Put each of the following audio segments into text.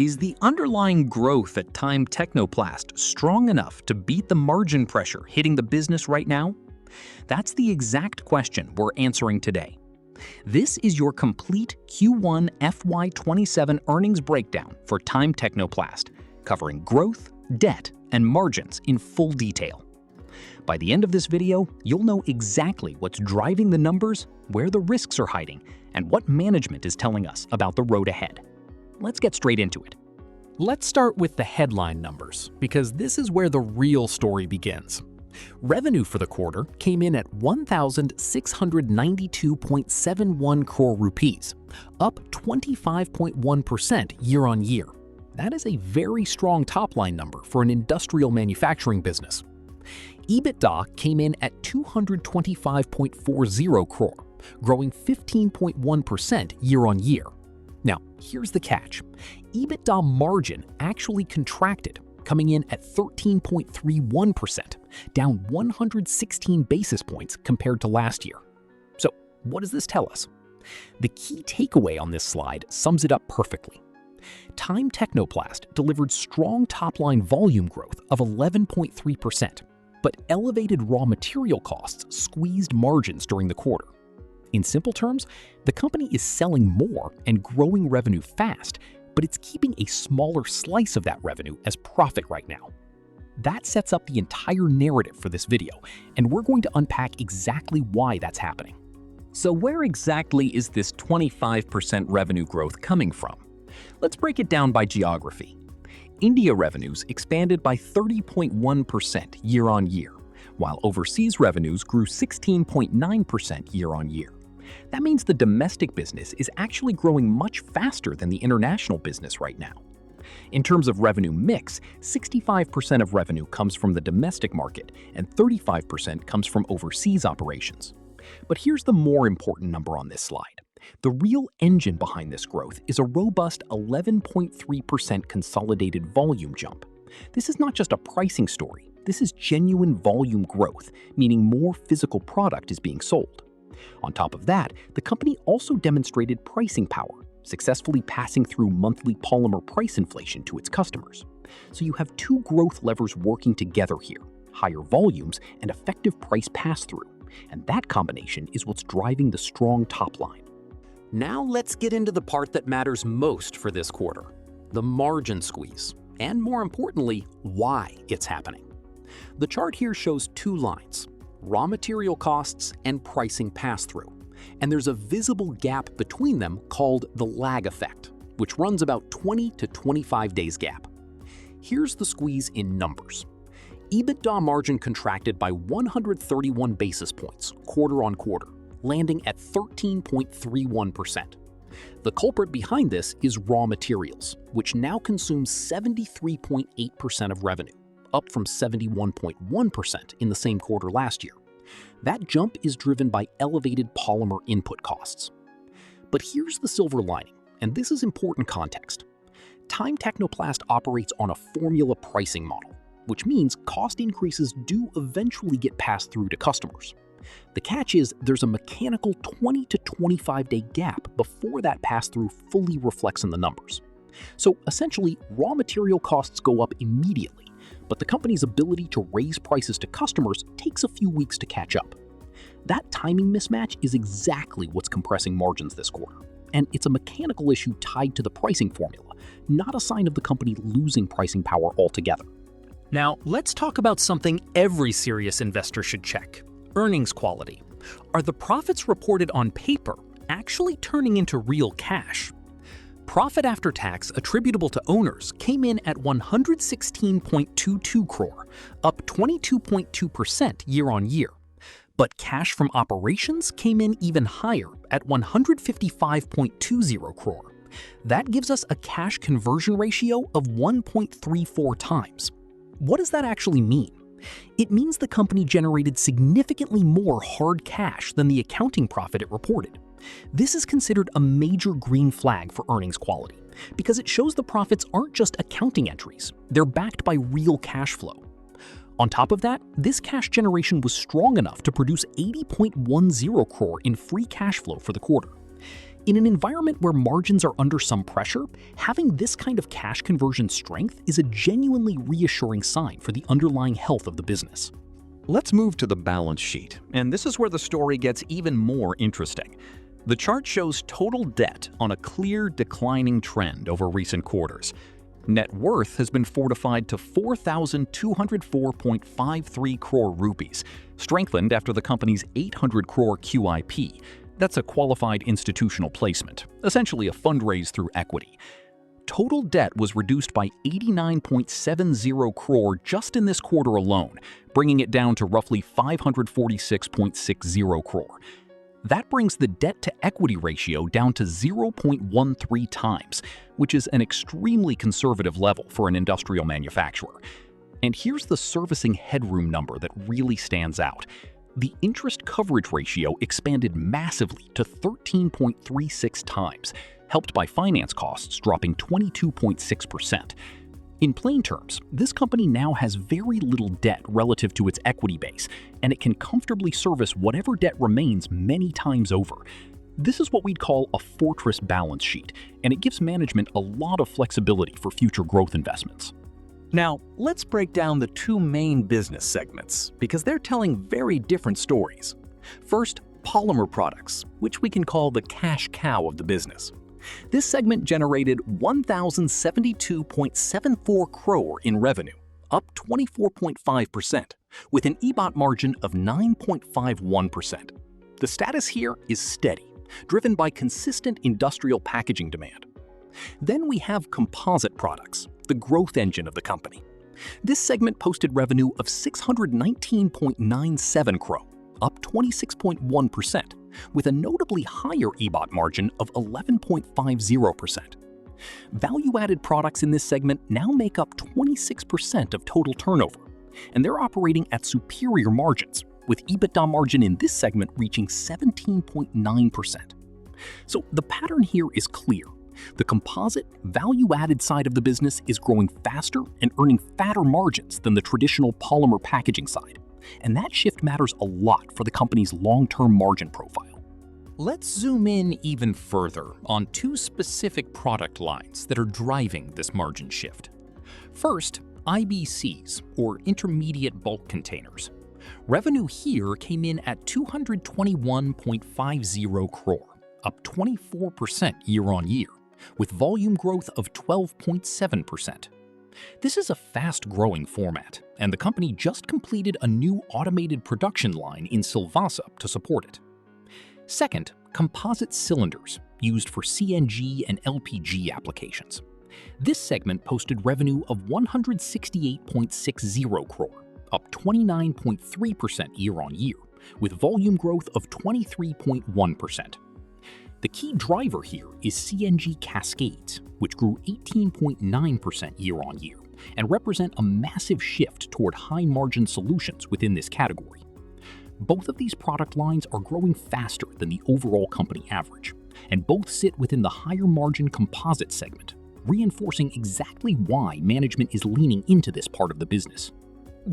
Is the underlying growth at TIMETECHNOPLAST strong enough to beat the margin pressure hitting the business right now? That's the exact question we're answering today. This is your complete Q1 FY27 earnings breakdown for TIMETECHNOPLAST, covering growth, debt, and margins in full detail. By the end of this video, you'll know exactly what's driving the numbers, where the risks are hiding, and what management is telling us about the road ahead. Let's get straight into it. Let's start with the headline numbers, because this is where the real story begins. Revenue for the quarter came in at 1,692.71 crore rupees, up 25.1% year-on-year. That is a very strong top-line number for an industrial manufacturing business. EBITDA came in at 225.40 crore, growing 15.1% year-on-year. Now, here's the catch. EBITDA margin actually contracted, coming in at 13.31%, down 116 basis points compared to last year. So, what does this tell us? The key takeaway on this slide sums it up perfectly. TIMETECHNOPLAST delivered strong top-line volume growth of 11.3%, but elevated raw material costs squeezed margins during the quarter. In simple terms, the company is selling more and growing revenue fast, but it's keeping a smaller slice of that revenue as profit right now. That sets up the entire narrative for this video, and we're going to unpack exactly why that's happening. So where exactly is this 25% revenue growth coming from? Let's break it down by geography. India revenues expanded by 30.1% year-on-year, while overseas revenues grew 16.9% year-on-year. That means the domestic business is actually growing much faster than the international business right now. In terms of revenue mix, 65% of revenue comes from the domestic market and 35% comes from overseas operations. But here's the more important number on this slide. The real engine behind this growth is a robust 11.3% consolidated volume jump. This is not just a pricing story. This is genuine volume growth, meaning more physical product is being sold. On top of that, the company also demonstrated pricing power, successfully passing through monthly polymer price inflation to its customers. So you have two growth levers working together here, higher volumes and effective price pass-through. And that combination is what's driving the strong top line. Now let's get into the part that matters most for this quarter, the margin squeeze, and more importantly, why it's happening. The chart here shows two lines, raw material costs and pricing pass-through, and there's a visible gap between them called the lag effect, which runs about 20 to 25 days gap. Here's the squeeze in numbers. EBITDA margin contracted by 131 basis points quarter on quarter, landing at 13.31%. The culprit behind this is raw materials, which now consumes 73.8% of revenue, up from 71.1% in the same quarter last year. That jump is driven by elevated polymer input costs. But here's the silver lining, and this is important context. TIMETECHNOPLAST operates on a formula pricing model, which means cost increases do eventually get passed through to customers. The catch is there's a mechanical 20 to 25 day gap before that pass-through fully reflects in the numbers. So essentially, raw material costs go up immediately, but the company's ability to raise prices to customers takes a few weeks to catch up. That timing mismatch is exactly what's compressing margins this quarter, and it's a mechanical issue tied to the pricing formula, not a sign of the company losing pricing power altogether. Now, let's talk about something every serious investor should check. Earnings quality. Are the profits reported on paper actually turning into real cash? Profit after tax attributable to owners came in at 116.22 crore, up 22.2% year-on-year. But cash from operations came in even higher at 155.20 crore. That gives us a cash conversion ratio of 1.34 times. What does that actually mean? It means the company generated significantly more hard cash than the accounting profit it reported. This is considered a major green flag for earnings quality, because it shows the profits aren't just accounting entries, they're backed by real cash flow. On top of that, this cash generation was strong enough to produce 80.10 crore in free cash flow for the quarter. In an environment where margins are under some pressure, having this kind of cash conversion strength is a genuinely reassuring sign for the underlying health of the business. Let's move to the balance sheet, and this is where the story gets even more interesting. The chart shows total debt on a clear declining trend over recent quarters. Net worth has been fortified to 4,204.53 crore rupees, strengthened after the company's 800 crore QIP. That's a qualified institutional placement, essentially a fundraise through equity. Total debt was reduced by 89.70 crore just in this quarter alone, bringing it down to roughly 546.60 crore. That brings the debt-to-equity ratio down to 0.13 times, which is an extremely conservative level for an industrial manufacturer. And here's the servicing headroom number that really stands out. The interest coverage ratio expanded massively to 13.36 times, helped by finance costs dropping 22.6%. In plain terms, this company now has very little debt relative to its equity base, and it can comfortably service whatever debt remains many times over. This is what we'd call a fortress balance sheet, and it gives management a lot of flexibility for future growth investments. Now, let's break down the two main business segments, because they're telling very different stories. First, polymer products, which we can call the cash cow of the business. This segment generated 1,072.74 crore in revenue, up 24.5%, with an EBIT margin of 9.51%. The status here is steady, driven by consistent industrial packaging demand. Then we have composite products, the growth engine of the company. This segment posted revenue of 619.97 crore, up 26.1%, with a notably higher EBIT margin of 11.50%. Value-added products in this segment now make up 26% of total turnover, and they're operating at superior margins, with EBITDA margin in this segment reaching 17.9%. So the pattern here is clear. The composite, value-added side of the business is growing faster and earning fatter margins than the traditional polymer packaging side. And that shift matters a lot for the company's long-term margin profile. Let's zoom in even further on two specific product lines that are driving this margin shift. First, IBCs, or intermediate bulk containers. Revenue here came in at 221.50 crore, up 24% year-on-year, with volume growth of 12.7%. This is a fast-growing format, and the company just completed a new automated production line in Silvassa to support it. Second, composite cylinders, used for CNG and LPG applications. This segment posted revenue of 168.60 crore, up 29.3% year-on-year, with volume growth of 23.1%. The key driver here is CNG cascades, which grew 18.9% year-on-year and represent a massive shift toward high-margin solutions within this category. Both of these product lines are growing faster than the overall company average, and both sit within the higher-margin composite segment, reinforcing exactly why management is leaning into this part of the business.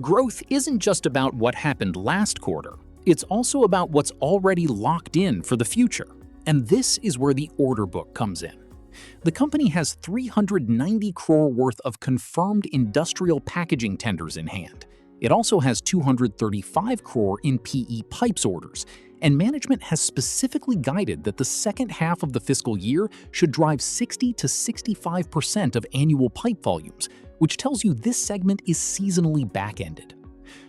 Growth isn't just about what happened last quarter, it's also about what's already locked in for the future. And this is where the order book comes in. The company has 390 crore worth of confirmed industrial packaging tenders in hand. It also has 235 crore in PE pipes orders, and management has specifically guided that the second half of the fiscal year should drive 60 to 65% of annual pipe volumes, which tells you this segment is seasonally back-ended.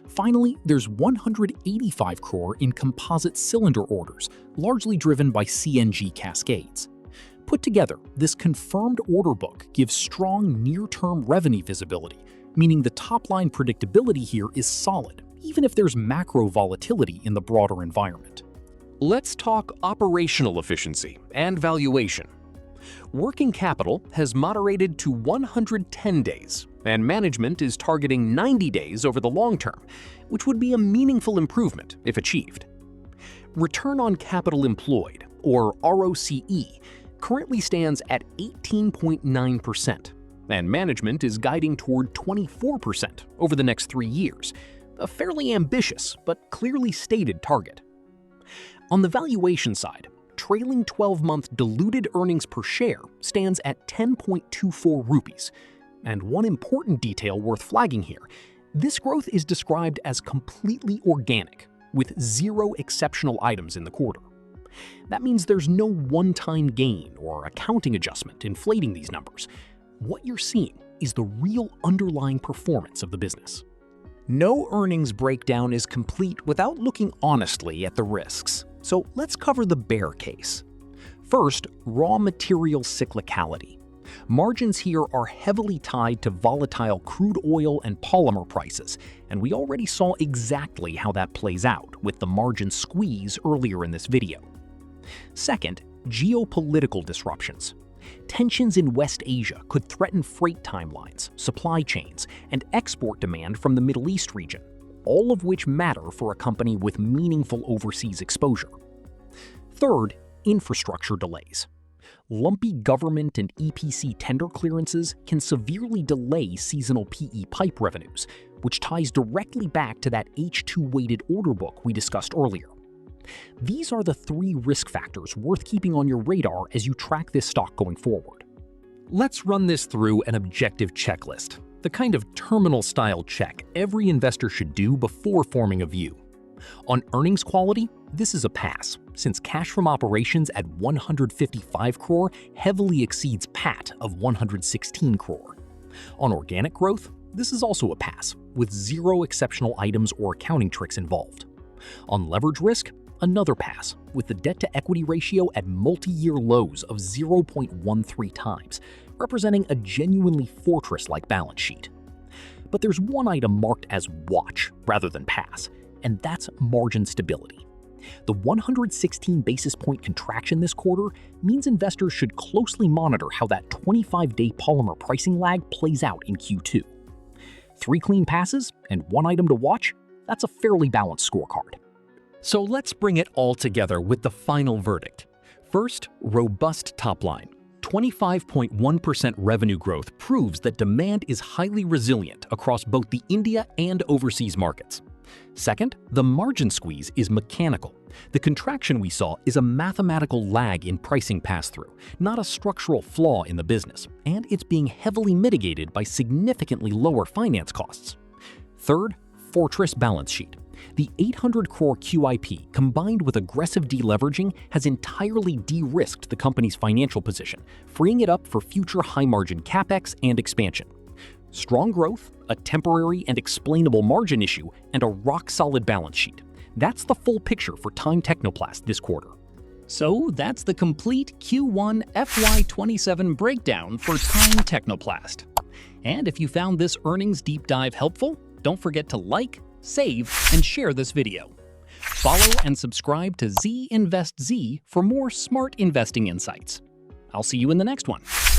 Finally, there's 185 crore in composite cylinder orders, largely driven by CNG cascades. Put together, this confirmed order book gives strong near-term revenue visibility, meaning the top-line predictability here is solid, even if there's macro volatility in the broader environment. Let's talk operational efficiency and valuation. Working capital has moderated to 110 days, and management is targeting 90 days over the long term, which would be a meaningful improvement if achieved. Return on capital employed, or ROCE, currently stands at 18.9%, and management is guiding toward 24% over the next 3 years, a fairly ambitious but clearly stated target. On the valuation side, trailing 12-month diluted earnings per share stands at 10.24 rupees. And one important detail worth flagging here, this growth is described as completely organic, with 0 exceptional items in the quarter. That means there's no one-time gain or accounting adjustment inflating these numbers. What you're seeing is the real underlying performance of the business. No earnings breakdown is complete without looking honestly at the risks. So let's cover the bear case. First, raw material cyclicality. Margins here are heavily tied to volatile crude oil and polymer prices, and we already saw exactly how that plays out with the margin squeeze earlier in this video. Second, geopolitical disruptions. Tensions in West Asia could threaten freight timelines, supply chains, and export demand from the Middle East region, all of which matter for a company with meaningful overseas exposure. Third, infrastructure delays. Lumpy government and EPC tender clearances can severely delay seasonal PE pipe revenues, which ties directly back to that H2-weighted order book we discussed earlier. These are the 3 risk factors worth keeping on your radar as you track this stock going forward. Let's run this through an objective checklist, the kind of terminal-style check every investor should do before forming a view. On earnings quality, this is a pass, since cash from operations at 155 crore heavily exceeds PAT of 116 crore. On organic growth, this is also a pass, with 0 exceptional items or accounting tricks involved. On leverage risk, another pass, with the debt-to-equity ratio at multi-year lows of 0.13 times, representing a genuinely fortress-like balance sheet. But there's one item marked as watch rather than pass, and that's margin stability. The 116 basis point contraction this quarter means investors should closely monitor how that 25-day polymer pricing lag plays out in Q2. 3 clean passes and 1 item to watch, that's a fairly balanced scorecard. So let's bring it all together with the final verdict. First, robust top line. 25.1% revenue growth proves that demand is highly resilient across both the India and overseas markets. Second, the margin squeeze is mechanical. The contraction we saw is a mathematical lag in pricing pass-through, not a structural flaw in the business, and it's being heavily mitigated by significantly lower finance costs. Third, fortress balance sheet. The 800 crore QIP combined with aggressive deleveraging has entirely de-risked the company's financial position, freeing it up for future high-margin capex and expansion. Strong growth, a temporary and explainable margin issue, and a rock-solid balance sheet. That's the full picture for TIMETECHNOPLAST this quarter. So that's the complete Q1 FY27 breakdown for TIMETECHNOPLAST. And if you found this earnings deep dive helpful, don't forget to like, save, and share this video. Follow and subscribe to ZinvestZ for more smart investing insights. I'll see you in the next one.